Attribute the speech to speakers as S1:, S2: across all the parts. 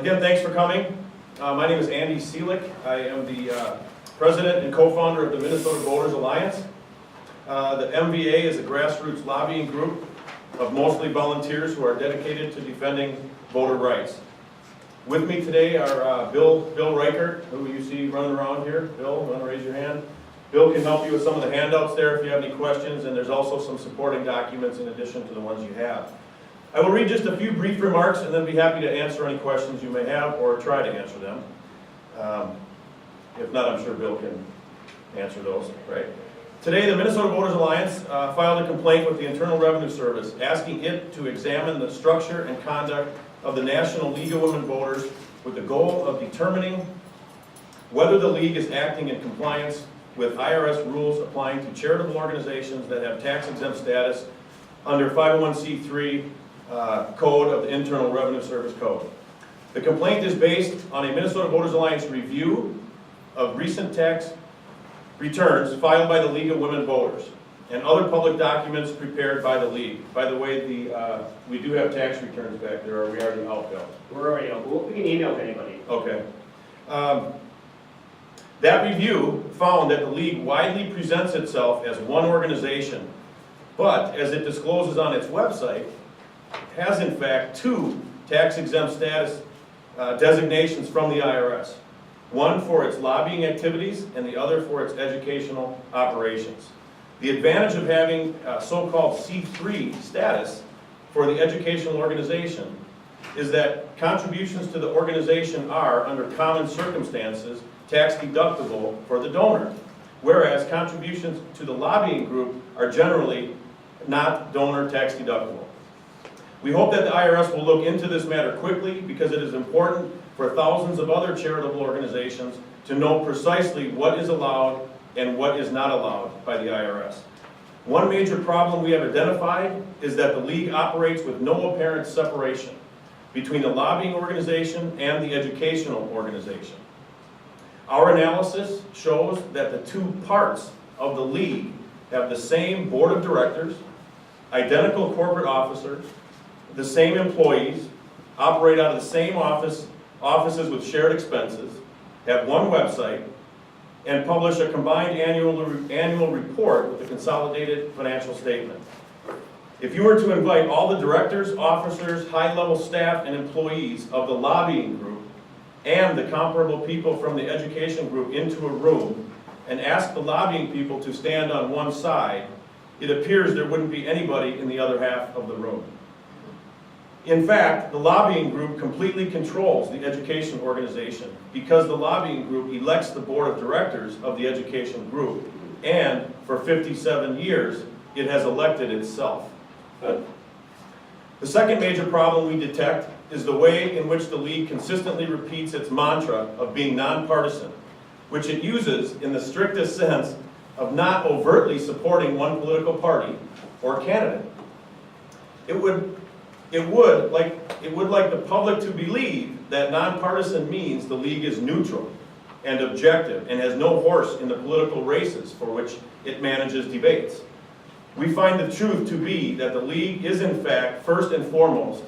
S1: Again, thanks for coming. My name is Andy Seelick. I am the president and co-founder of the Minnesota Voters Alliance. The MVA is a grassroots lobbying group of mostly volunteers who are dedicated to defending voter rights. With me today are Bill Reichert, who you see running around here. Bill, you want to raise your hand? Bill can help you with some of the handouts there if you have any questions, and there's also some supporting documents in addition to the ones you have. I will read just a few brief remarks and then be happy to answer any questions you may have or try to answer them. If not, I'm sure Bill can answer those, right? Today, the Minnesota Voters Alliance filed a complaint with the Internal Revenue Service asking it to examine the structure and conduct of the National League of Women Voters with the goal of determining whether the League is acting in compliance with IRS rules applying to charitable organizations that have tax-exempt status under 501c3 code of the Internal Revenue Service Code. The complaint is based on a Minnesota Voters Alliance review of recent tax returns filed by the League of Women Voters and other public documents prepared by the League. By the way, we do have tax returns back there. Are we already out, Bill?
S2: We're already out. We can email to anybody.
S1: Okay. That review found that the League widely presents itself as one organization, but as it discloses on its website, has in fact two tax-exempt status designations from the IRS. One for its lobbying activities and the other for its educational operations. The advantage of having so-called C3 status for the educational organization is that contributions to the organization are, under common circumstances, tax deductible for the donor, whereas contributions to the lobbying group are generally not donor tax deductible. We hope that the IRS will look into this matter quickly because it is important for thousands of other charitable organizations to know precisely what is allowed and what is not allowed by the IRS. One major problem we have identified is that the League operates with no apparent separation between the lobbying organization and the educational organization. Our analysis shows that the two parts of the League have the same board of directors, identical corporate officers, the same employees, operate out of the same offices with shared expenses, have one website, and publish a combined annual report with a consolidated financial statement. If you were to invite all the directors, officers, high-level staff, and employees of the lobbying group and the comparable people from the education group into a room and ask the lobbying people to stand on one side, it appears there wouldn't be anybody in the other half of the room. In fact, the lobbying group completely controls the education organization because the lobbying group elects the board of directors of the education group, and for 57 years, it has elected itself. The second major problem we detect is the way in which the League consistently repeats its mantra of being nonpartisan, which it uses in the strictest sense of not overtly supporting one political party or candidate. It would like the public to believe that nonpartisan means the League is neutral and objective and has no horse in the political races for which it manages debates. We find the truth to be that the League is in fact, first and foremost,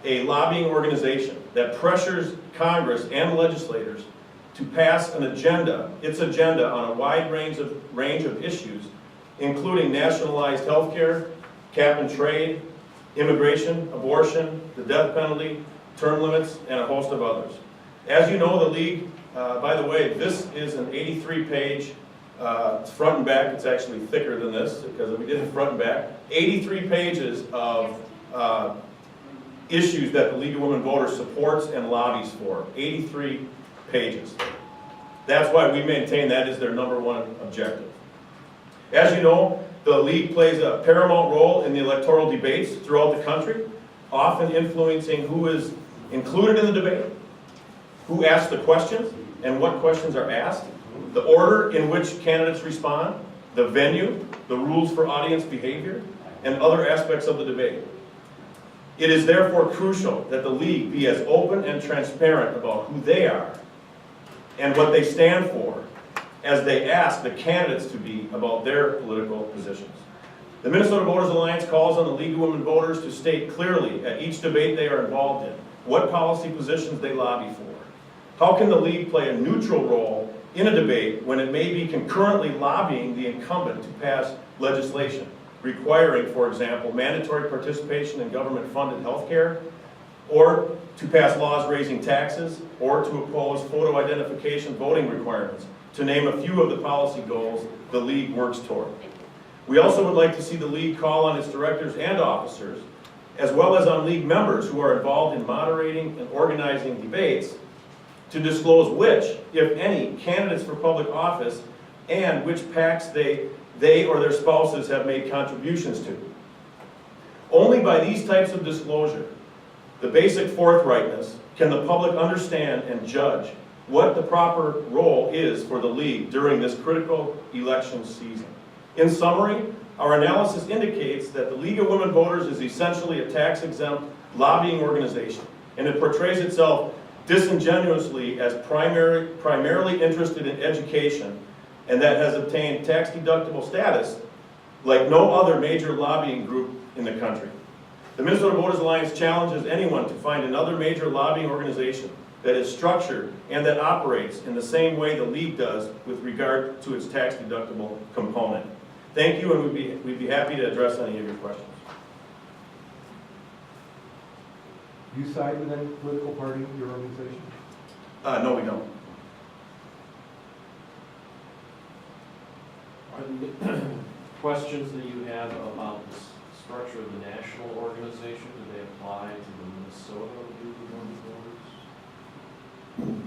S1: a lobbying organization that pressures Congress and legislators to pass an agenda, its agenda on a wide range of issues, including nationalized health care, cap and trade, immigration, abortion, the death penalty, term limits, and a host of others. As you know, the League, by the way, this is an 83-page, it's front and back. It's actually thicker than this because we did it front and back. 83 pages of issues that the League of Women Voters supports and lobbies for. 83 pages. That's why we maintain that is their #1 objective. As you know, the League plays a paramount role in the electoral debates throughout the country, often influencing who is included in the debate, who asks the questions, and what questions are asked, the order in which candidates respond, the venue, the rules for audience behavior, and other aspects of the debate. It is therefore crucial that the League be as open and transparent about who they are and what they stand for as they ask the candidates to be about their political positions. The Minnesota Voters Alliance calls on the League of Women Voters to state clearly at each debate they are involved in what policy positions they lobby for. How can the league play a neutral role in a debate when it may be concurrently lobbying the incumbent to pass legislation requiring, for example, mandatory participation in government-funded health care, or to pass laws raising taxes, or to oppose photo identification voting requirements, to name a few of the policy goals the league works toward. We also would like to see the league call on its directors and officers, as well as on league members who are involved in moderating and organizing debates, to disclose which, if any, candidates for public office and which PACs they or their spouses have made contributions to. Only by these types of disclosure, the basic forthrightness, can the public understand and judge what the proper role is for the league during this critical election season. In summary, our analysis indicates that the League of Women Voters is essentially a tax-exempt lobbying organization, and it portrays itself disingenuously as primarily interested in education, and that has obtained tax-deductible status like no other major lobbying group in the country. The Minnesota Voters Alliance challenges anyone to find another major lobbying organization that is structured and that operates in the same way the League does with regard to its tax-deductible component. Thank you, and we'd be happy to address any of your questions.
S3: Do you side with any political party, your organization?
S1: No, we don't.
S4: Are the questions that you have about the structure of the national organization, do they apply to the Minnesota League of Women Voters?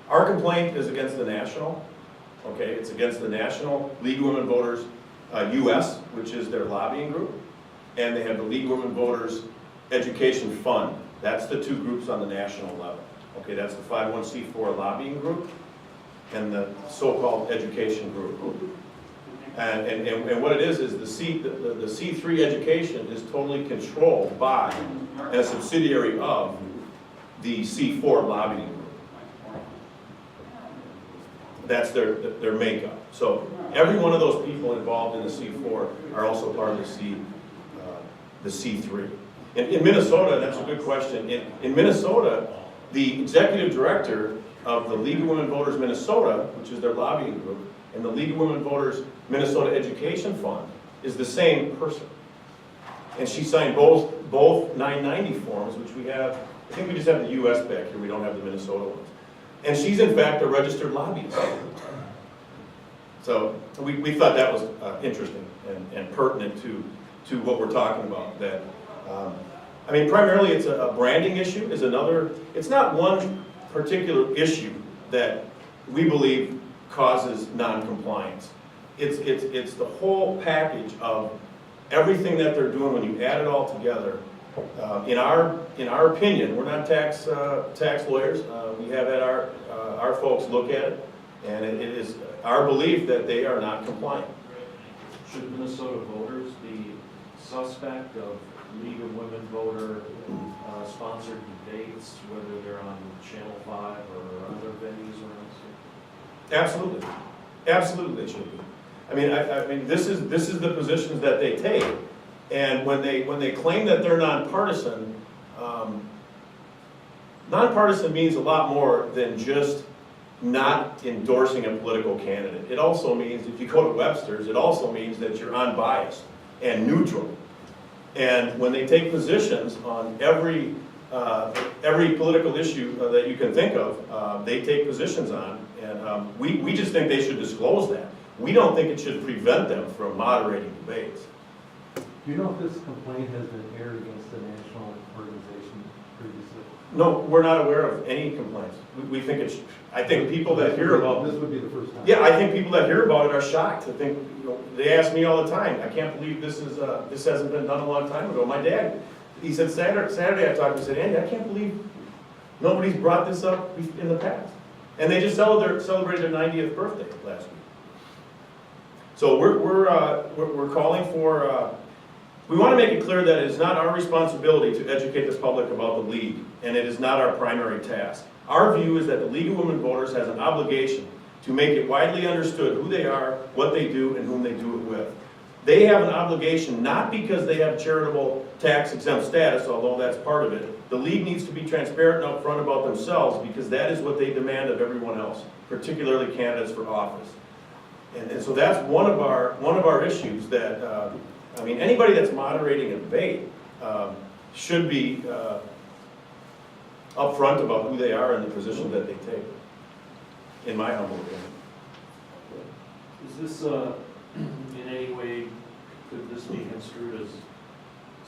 S1: Our complaint is against the national, okay? It's against the National League of Women Voters US, which is their lobbying group, and they have the League of Women Voters Education Fund. That's the two groups on the national level. Okay, that's the 501c4 lobbying group and the so-called education group. And what it is the C3 education is totally controlled by and a subsidiary of the C4 lobbying group. That's their makeup. So every one of those people involved in the C4 are also part of the C3. In Minnesota, that's a good question. In Minnesota, the executive director of the League of Women Voters Minnesota, which is their lobbying group, and the League of Women Voters Minnesota Education Fund is the same person. And she signed both 990 forms, which we have. I think we just have the US back here, we don't have the Minnesota ones. And she's in fact a registered lobbyist. So we thought that was interesting and pertinent to what we're talking about. That I mean, primarily it's a branding issue. It's not one particular issue that we believe causes non-compliance. It's the whole package of everything that they're doing when you add it all together. In our opinion, we're not tax lawyers. We have had our folks look at it, and it is our belief that they are not compliant.
S4: Should Minnesota voters be suspect of League of Women Voter sponsored debates, whether they're on Channel 5 or other venues around the state?
S1: Absolutely, absolutely they should be. I mean, this is the positions that they take, and when they claim that they're nonpartisan, nonpartisan means a lot more than just not endorsing a political candidate. It also means, if you go to Webster's, it also means that you're unbiased and neutral. And when they take positions on every political issue that you can think of, they take positions on, and we just think they should disclose that. We don't think it should prevent them from moderating debates.
S3: Do you know if this complaint has been aired against the national organization previously?
S1: No, we're not aware of any complaints. We think it's, I think people that hear about
S3: this would be the first time.
S1: Yeah, I think people that hear about it are shocked. I think, they ask me all the time, I can't believe this hasn't been done a long time ago. My dad, he said Saturday I talked to him, he said, Andy, I can't believe nobody's brought this up in the past. And they just celebrated their 90th birthday last week. So we're calling for, we want to make it clear that it is not our responsibility to educate the public about the League, and it is not our primary task. Our view is that the League of Women Voters has an obligation to make it widely understood who they are, what they do, and whom they do it with. They have an obligation, not because they have charitable tax exempt status, although that's part of it. The league needs to be transparent and upfront about themselves because that is what they demand of everyone else, particularly candidates for office. And so that's one of our issues that, I mean, anybody that's moderating a debate should be upfront about who they are and the position that they take, in my humble opinion.
S4: Is this, in any way, could this be construed as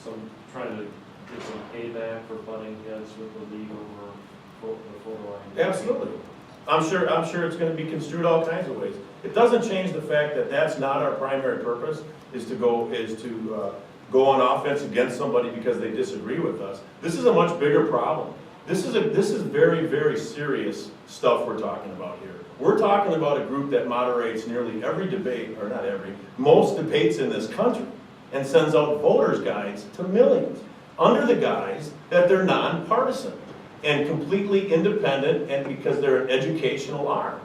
S4: some, trying to get some payback for butting heads with the league over the photo line?
S1: Absolutely. I'm sure it's gonna be construed all kinds of ways. It doesn't change the fact that that's not our primary purpose, is to go on offense against somebody because they disagree with us. This is a much bigger problem. This is very, very serious stuff we're talking about here. We're talking about a group that moderates nearly every debate, or not every, most debates in this country, and sends out voters' guides to millions, under the guise that they're nonpartisan and completely independent, and because they're an educational arm.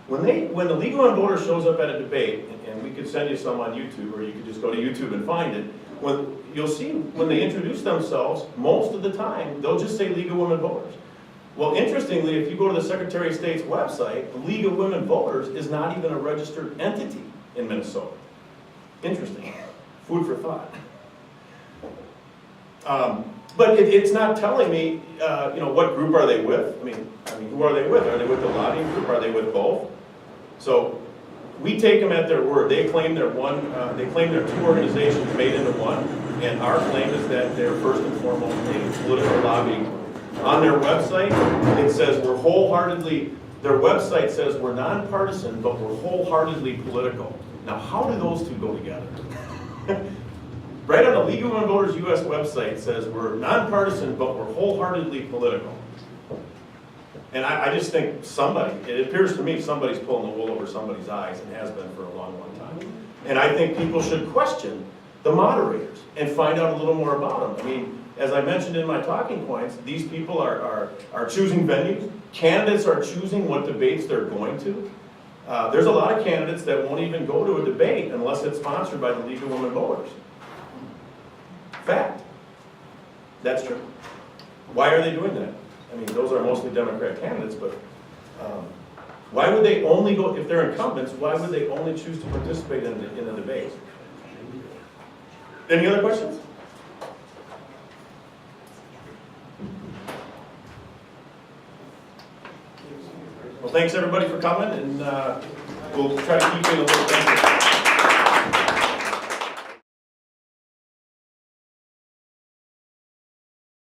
S1: When the League of Women Voters shows up at a debate, and we could send you some on YouTube, or you could just go to YouTube and find it, you'll see when they introduce themselves, most of the time, they'll just say League of Women Voters. Well, interestingly, if you go to the Secretary of State's website, the League of Women Voters is not even a registered entity in Minnesota. Interesting. Food for thought. But it's not telling me, what group are they with? I mean, who are they with? Are they with the lobbying group? Are they with both? So we take them at their word. They claim they're two organizations made into one, and our claim is that they're first and foremost a political lobbying group. On their website, it says their website says we're nonpartisan, but we're wholeheartedly political. Now, how do those two go together? Right on the League of Women Voters US website says we're nonpartisan, but we're wholeheartedly political. And I just think it appears to me somebody's pulling the wool over somebody's eyes, and has been for a long, long time. And I think people should question the moderators and find out a little more about them. I mean, as I mentioned in my talking points, these people are choosing venues. Candidates are choosing what debates they're going to. There's a lot of candidates that won't even go to a debate unless it's sponsored by the League of Women Voters. Fact. That's true. Why are they doing that? I mean, those are mostly Democrat candidates, but why would they only go, if they're incumbents, why would they only choose to participate in a debate? Any other questions? Well, thanks everybody for coming, and we'll try to keep you in a little bit.